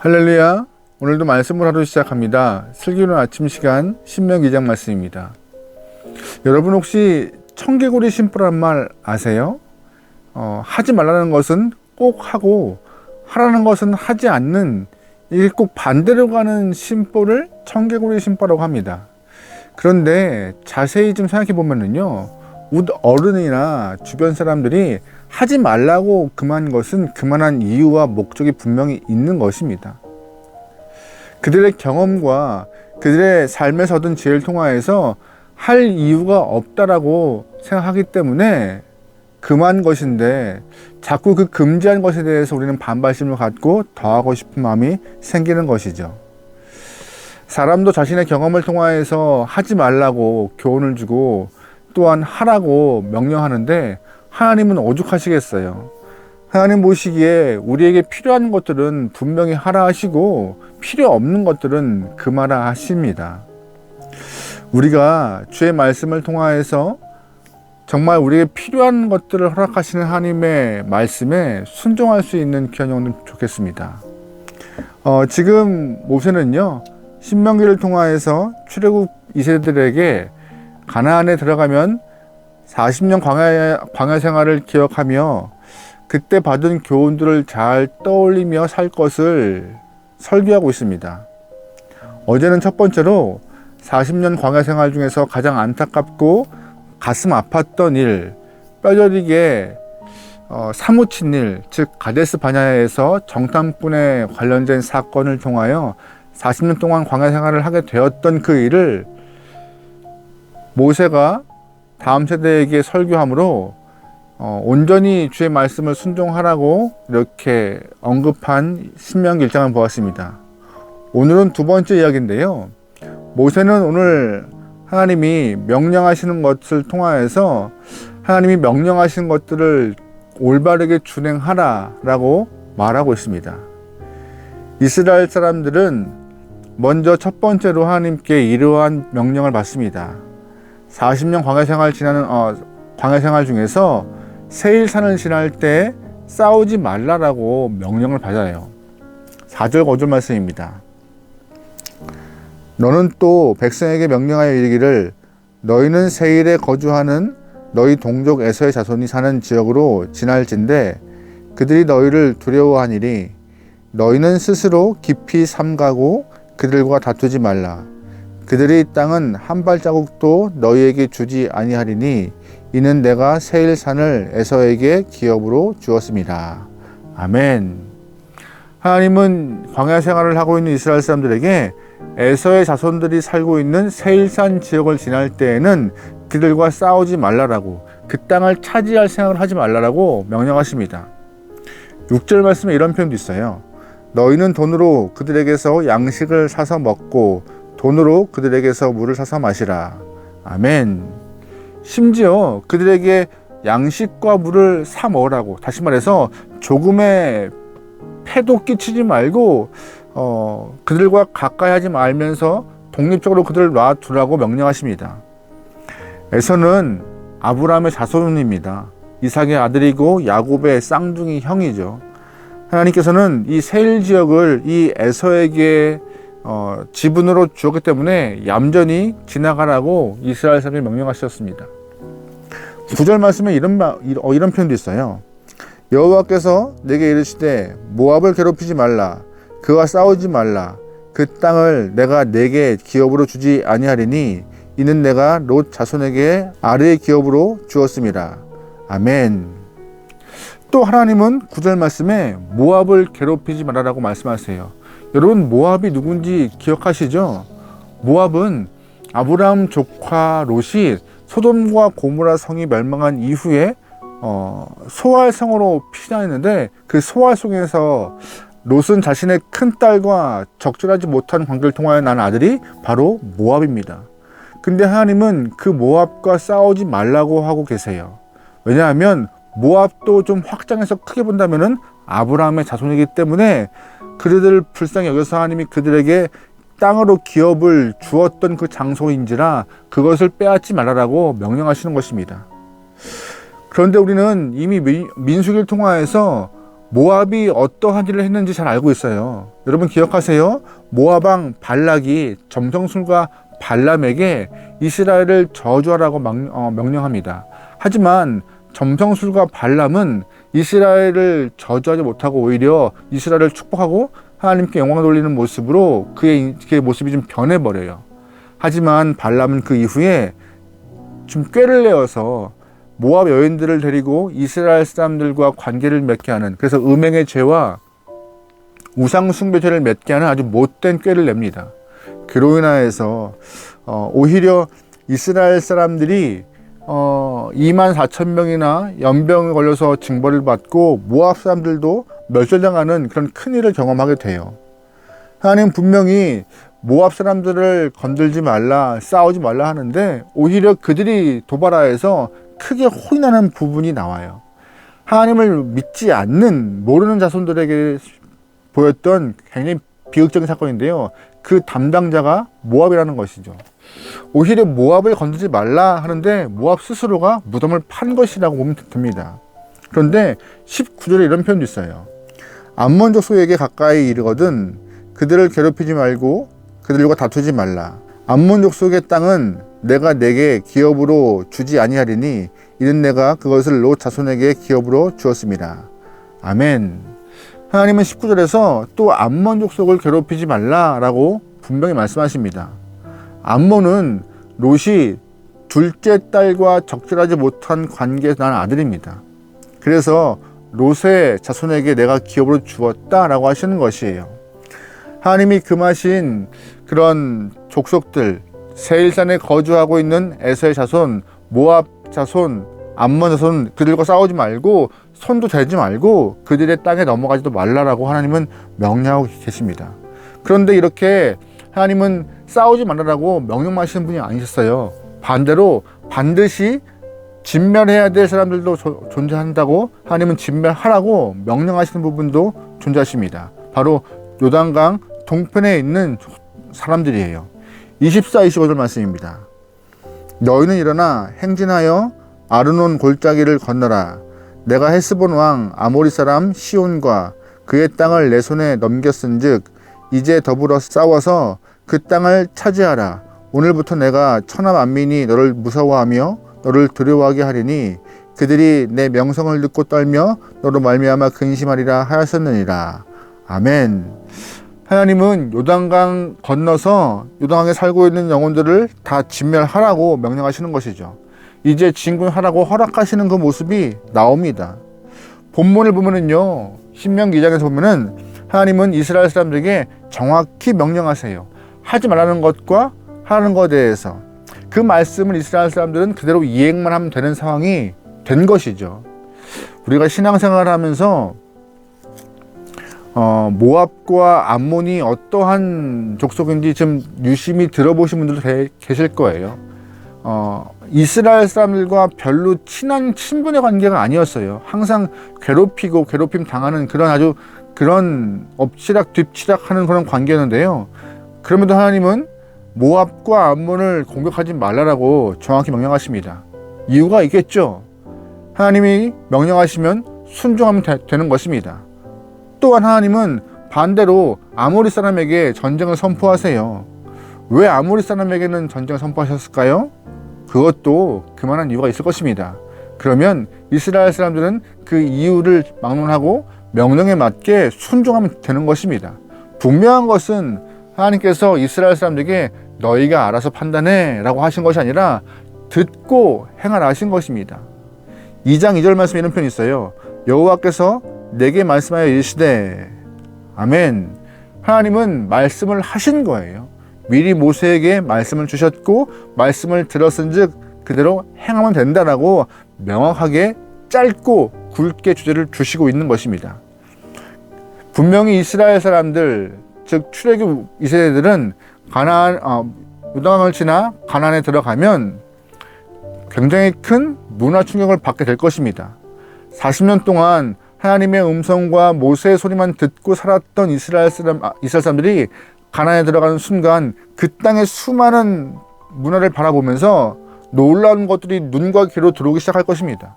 할렐루야. 오늘도 말씀을 하루 시작합니다. 슬기로운 아침 시간 신명기 2장 말씀입니다. 여러분 혹시 청개구리 심보란 말 아세요? 하지 말라는 것은 꼭 하고 하라는 것은 하지 않는, 이게 꼭 반대로 가는 심보를 청개구리 심보라고 합니다. 그런데 자세히 좀 생각해 보면은요, 어른이나 주변 사람들이 하지 말라고 금한 것은 그만한 이유와 목적이 분명히 있는 것입니다. 그들의 경험과 그들의 삶에서 얻은 지혜를 통하여서 할 이유가 없다라고 생각하기 때문에 금한 것인데, 자꾸 그 금지한 것에 대해서 우리는 반발심을 갖고 더 하고 싶은 마음이 생기는 것이죠. 사람도 자신의 경험을 통하여서 하지 말라고 교훈을 주고 또한 하라고 명령하는데, 하나님은 오죽하시겠어요. 하나님 보시기에 우리에게 필요한 것들은 분명히 하라 하시고 필요 없는 것들은 금하라 하십니다. 우리가 주의 말씀을 통하여서 정말 우리에게 필요한 것들을 허락하시는 하나님의 말씀에 순종할 수 있는 귀한 영혼들 좋겠습니다. 지금 모세는요, 신명기를 통하여서 출애굽 2세들에게 가나안에 들어가면 40년 광야 생활을 기억하며 그때 받은 교훈들을 잘 떠올리며 살 것을 설교하고 있습니다. 어제는 첫 번째로 40년 광야 생활 중에서 가장 안타깝고 가슴 아팠던 일, 뼈저리게 사무친 일, 즉 가데스 바냐에서 정탐꾼에 관련된 사건을 통하여 40년 동안 광야 생활을 하게 되었던 그 일을 모세가 다음 세대에게 설교함으로 온전히 주의 말씀을 순종하라고 이렇게 언급한 신명기 1장을 보았습니다. 오늘은 두 번째 이야기인데요. 모세는 오늘 하나님이 명령하시는 것을 통하여서 하나님이 명령하시는 것들을 올바르게 준행하라라고 말하고 있습니다. 이스라엘 사람들은 먼저 첫 번째로 하나님께 이러한 명령을 받습니다. 40년 광야 생활 중에서 세일산을 지날 때 싸우지 말라라고 명령을 받아요. 4절 5절 말씀입니다. 너는 또 백성에게 명령하여 이르기를, 너희는 세일에 거주하는 너희 동족 에서의 자손이 사는 지역으로 지날진대 그들이 너희를 두려워하니리. 너희는 스스로 깊이 삼가고 그들과 다투지 말라. 그들의 땅은 한 발자국도 너희에게 주지 아니하리니 이는 내가 세일산을 에서에게 기업으로 주었습니다. 아멘. 하나님은 광야 생활을 하고 있는 이스라엘 사람들에게 에서의 자손들이 살고 있는 세일산 지역을 지날 때에는 그들과 싸우지 말라라고, 그 땅을 차지할 생각을 하지 말라라고 명령하십니다. 6절 말씀에 이런 표현도 있어요. 너희는 돈으로 그들에게서 양식을 사서 먹고 돈으로 그들에게서 물을 사서 마시라. 아멘. 심지어 그들에게 양식과 물을 사 먹으라고, 다시 말해서 조금의 폐도 끼치지 말고 그들과 가까이 하지 말면서 독립적으로 그들을 놔두라고 명령하십니다. 에서는 아브라함의 자손입니다. 이삭의 아들이고 야곱의 쌍둥이 형이죠. 하나님께서는 이 세일 지역을 이 에서에게 지분으로 주었기 때문에 얌전히 지나가라고 이스라엘 사람들이 명령하셨습니다. 9절 말씀에 이런 표현도 있어요. 여호와께서 내게 이르시되 모압을 괴롭히지 말라. 그와 싸우지 말라. 그 땅을 내가 내게 기업으로 주지 아니하리니 이는 내가 롯 자손에게 아르의 기업으로 주었습니다. 아멘. 또 하나님은 9절 말씀에 모압을 괴롭히지 말라라고 말씀하세요. 여러분, 모압이 누군지 기억하시죠? 모압은 아브라함 조카 롯이 소돔과 고모라 성이 멸망한 이후에 소알 성으로 피난했는데, 그 소알 속에서 롯은 자신의 큰딸과 적절하지 못한 관계를 통하여 난 아들이 바로 모압입니다. 근데 하나님은 그 모압과 싸우지 말라고 하고 계세요. 왜냐하면 모압도 좀 확장해서 크게 본다면은 아브라함의 자손이기 때문에 그들을 불쌍히 여겨서 하나님이 그들에게 땅으로 기업을 주었던 그 장소인지라 그것을 빼앗지 말라라고 명령하시는 것입니다. 그런데 우리는 이미 민수기를 통하여서 모압이 어떠한 일을 했는지 잘 알고 있어요. 여러분 기억하세요? 모압 왕 발락이 점성술과 발람에게 이스라엘을 저주하라고 명령합니다. 하지만 점성술과 발람은 이스라엘을 저주하지 못하고 오히려 이스라엘을 축복하고 하나님께 영광을 돌리는 모습으로 그의 모습이 좀 변해버려요. 하지만 발람은 그 이후에 좀 꾀를 내어서 모압 여인들을 데리고 이스라엘 사람들과 관계를 맺게 하는, 그래서 음행의 죄와 우상 숭배죄를 맺게 하는 아주 못된 꾀를 냅니다. 그로 인하여서 오히려 이스라엘 사람들이 24,000명이나 연병에 걸려서 징벌을 받고 모압 사람들도 멸절당하는 그런 큰일을 경험하게 돼요. 하나님 분명히 모압 사람들을 건들지 말라, 싸우지 말라 하는데 오히려 그들이 도발하여서 크게 혼이 나는 부분이 나와요. 하나님을 믿지 않는 모르는 자손들에게 보였던 굉장히 비극적인 사건인데요. 그 담당자가 모압이라는 것이죠. 오히려 모압을 건들지 말라 하는데 모압 스스로가 무덤을 판 것이라고 보면 됩니다. 그런데 19절에 이런 표현도 있어요. 암몬 족속에게 가까이 이르거든 그들을 괴롭히지 말고 그들과 다투지 말라. 암몬 족속의 땅은 내가 내게 기업으로 주지 아니하리니 이는 내가 그것을 롯 자손에게 기업으로 주었습니다. 아멘. 하나님은 19절에서 또 암몬 족속을 괴롭히지 말라라고 분명히 말씀하십니다. 암몬은 롯이 둘째 딸과 적절하지 못한 관계에서 난 아들입니다. 그래서 롯의 자손에게 내가 기업으로 주었다라고 하시는 것이에요. 하나님이 금하신 그런 족속들, 세일산에 거주하고 있는 에서의 자손, 모압 자손, 암몬 자손, 그들과 싸우지 말고 손도 대지 말고 그들의 땅에 넘어가지도 말라라고 하나님은 명령하고 계십니다. 그런데 이렇게 하나님은 싸우지 말라라고 명령만 하시는 분이 아니셨어요. 반대로 반드시 진멸해야 될 사람들도 존재한다고 하나님은 진멸하라고 명령하시는 부분도 존재하십니다. 바로 요단강 동편에 있는 사람들이에요. 24, 25절 말씀입니다. 너희는 일어나 행진하여 아르논 골짜기를 건너라. 내가 헤스본 왕 아모리 사람 시온과 그의 땅을 내 손에 넘겼은즉 이제 더불어 싸워서 그 땅을 차지하라. 오늘부터 내가 천하 만민이 너를 무서워하며 너를 두려워하게 하리니 그들이 내 명성을 듣고 떨며 너로 말미암아 근심하리라 하였었느니라. 아멘. 하나님은 요단강 건너서 요단강에 살고 있는 영혼들을 다 진멸하라고 명령하시는 것이죠. 이제 진군하라고 허락하시는 그 모습이 나옵니다. 본문을 보면은요, 신명기 2장에서 보면은 하나님은 이스라엘 사람들에게 정확히 명령하세요. 하지 말라는 것과 하는 것에 대해서 그 말씀을 이스라엘 사람들은 그대로 이행만 하면 되는 상황이 된 것이죠. 우리가 신앙생활을 하면서 모압과 암몬이 어떠한 족속인지 좀 유심히 들어보신 분들도 계실 거예요. 이스라엘 사람들과 별로 친한 친분의 관계가 아니었어요. 항상 괴롭힘 당하는 그런 엎치락 뒤치락 하는 그런 관계였는데요. 그럼에도 하나님은 모압과 암몬을 공격하지 말라라고 정확히 명령하십니다. 이유가 있겠죠. 하나님이 명령하시면 순종하면 되는 것입니다. 또한 하나님은 반대로 아모리 사람에게 전쟁을 선포하세요. 왜 아모리 사람에게는 전쟁을 선포하셨을까요? 그것도 그만한 이유가 있을 것입니다. 그러면 이스라엘 사람들은 그 이유를 막론하고 명령에 맞게 순종하면 되는 것입니다. 분명한 것은 하나님께서 이스라엘 사람들에게 너희가 알아서 판단해 라고 하신 것이 아니라 듣고 행하라 하신 것입니다. 2장 2절 말씀에 이런 표현이 있어요. 여호와께서 내게 말씀하여 이르시되 아멘. 하나님은 말씀을 하신 거예요. 미리 모세에게 말씀을 주셨고 말씀을 들었은즉 그대로 행하면 된다라고 명확하게 짧고 굵게 주제를 주시고 있는 것입니다. 분명히 이스라엘 사람들, 즉 출애굽 2세대들은 요단강을 지나 가나안에 들어가면 굉장히 큰 문화 충격을 받게 될 것입니다. 40년 동안 하나님의 음성과 모세의 소리만 듣고 살았던 이스라엘 사람들이 가나안에 들어가는 순간 그 땅의 수많은 문화를 바라보면서 놀라운 것들이 눈과 귀로 들어오기 시작할 것입니다.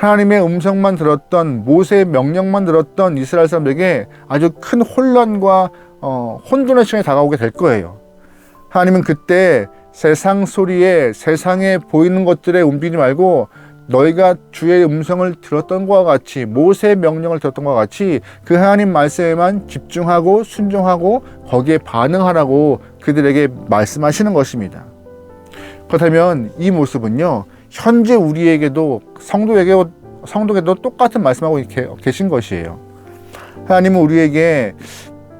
하나님의 음성만 들었던, 모세의 명령만 들었던 이스라엘 사람들에게 아주 큰 혼란과 혼돈의 시간이 다가오게 될 거예요. 하나님은 그때 세상 소리에, 세상에 보이는 것들에 움직이지 말고 너희가 주의 음성을 들었던 것과 같이, 모세의 명령을 들었던 것과 같이 그 하나님 말씀에만 집중하고 순종하고 거기에 반응하라고 그들에게 말씀하시는 것입니다. 그렇다면 이 모습은요, 현재 우리에게도 성도에게도 똑같은 말씀하고 계신 것이에요. 하나님은 우리에게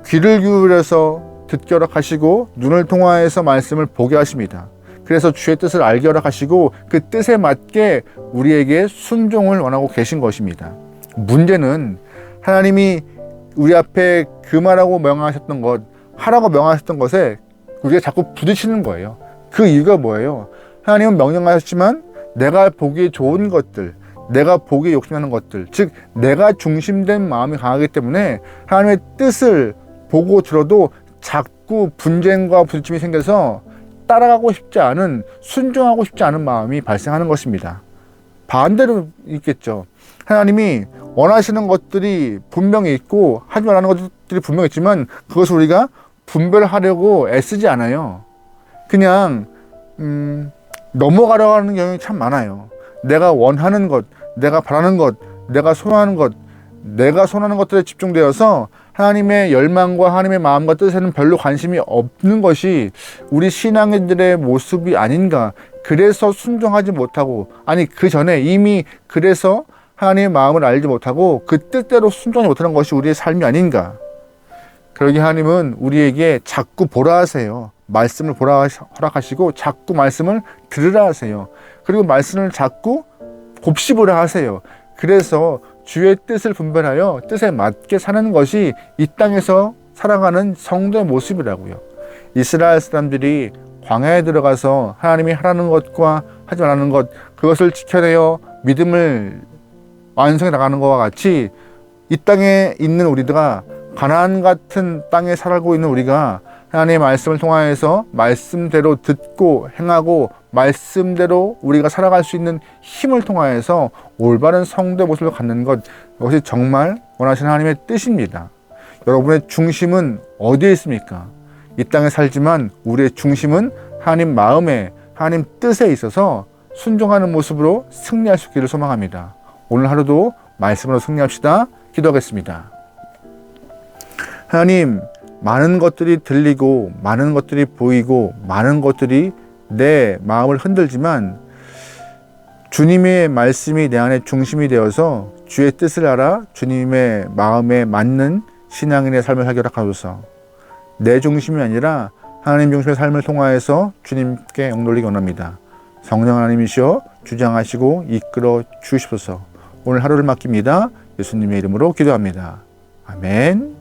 귀를 기울여서 듣게 허락하시고 눈을 통하여서 말씀을 보게 하십니다. 그래서 주의 뜻을 알게 허락하시고 그 뜻에 맞게 우리에게 순종을 원하고 계신 것입니다. 문제는 하나님이 우리 앞에 금하라고 명하셨던 것, 하라고 명하셨던 것에 우리가 자꾸 부딪히는 거예요. 그 이유가 뭐예요? 하나님은 명령하셨지만 내가 보기에 좋은 것들, 내가 보기에 욕심하는 것들, 즉 내가 중심된 마음이 강하기 때문에 하나님의 뜻을 보고 들어도 자꾸 분쟁과 부딪힘이 생겨서 따라가고 싶지 않은, 순종하고 싶지 않은 마음이 발생하는 것입니다. 반대로 있겠죠. 하나님이 원하시는 것들이 분명히 있고 하지 말라는 것들이 분명히 있지만 그것을 우리가 분별하려고 애쓰지 않아요. 그냥 넘어가려고 하는 경향이 참 많아요. 내가 원하는 것, 내가 바라는 것, 내가 소원하는 것, 내가 손하는 것들에 집중되어서 하나님의 열망과 하나님의 마음과 뜻에는 별로 관심이 없는 것이 우리 신앙인들의 모습이 아닌가. 그래서 순종하지 못하고, 아니 그 전에 이미 그래서 하나님의 마음을 알지 못하고 그 뜻대로 순종하지 못하는 것이 우리의 삶이 아닌가. 그러기 하나님은 우리에게 자꾸 보라 하세요. 말씀을 보라 허락하시고 자꾸 말씀을 들으라 하세요. 그리고 말씀을 자꾸 곱씹으라 하세요. 그래서 주의 뜻을 분별하여 뜻에 맞게 사는 것이 이 땅에서 살아가는 성도의 모습이라고요. 이스라엘 사람들이 광야에 들어가서 하나님이 하라는 것과 하지 말라는 것, 그것을 지켜내어 믿음을 완성해 나가는 것과 같이 이 땅에 있는 우리가, 가나안 같은 땅에 살고 있는 우리가 하나님의 말씀을 통하여서 말씀대로 듣고 행하고 말씀대로 우리가 살아갈 수 있는 힘을 통하여서 올바른 성도의 모습을 갖는 것, 이것이 정말 원하시는 하나님의 뜻입니다. 여러분의 중심은 어디에 있습니까? 이 땅에 살지만 우리의 중심은 하나님 마음에, 하나님 뜻에 있어서 순종하는 모습으로 승리할 수 있기를 소망합니다. 오늘 하루도 말씀으로 승리합시다. 기도하겠습니다. 하나님, 많은 것들이 들리고 많은 것들이 보이고 많은 것들이 내 마음을 흔들지만 주님의 말씀이 내 안에 중심이 되어서 주의 뜻을 알아 주님의 마음에 맞는 신앙인의 삶을 살게 하소서. 내 중심이 아니라 하나님 중심의 삶을 통하여서 주님께 영놀리기 원합니다. 성령 하나님이시여 주장하시고 이끌어 주시옵소서. 오늘 하루를 맡깁니다. 예수님의 이름으로 기도합니다. 아멘.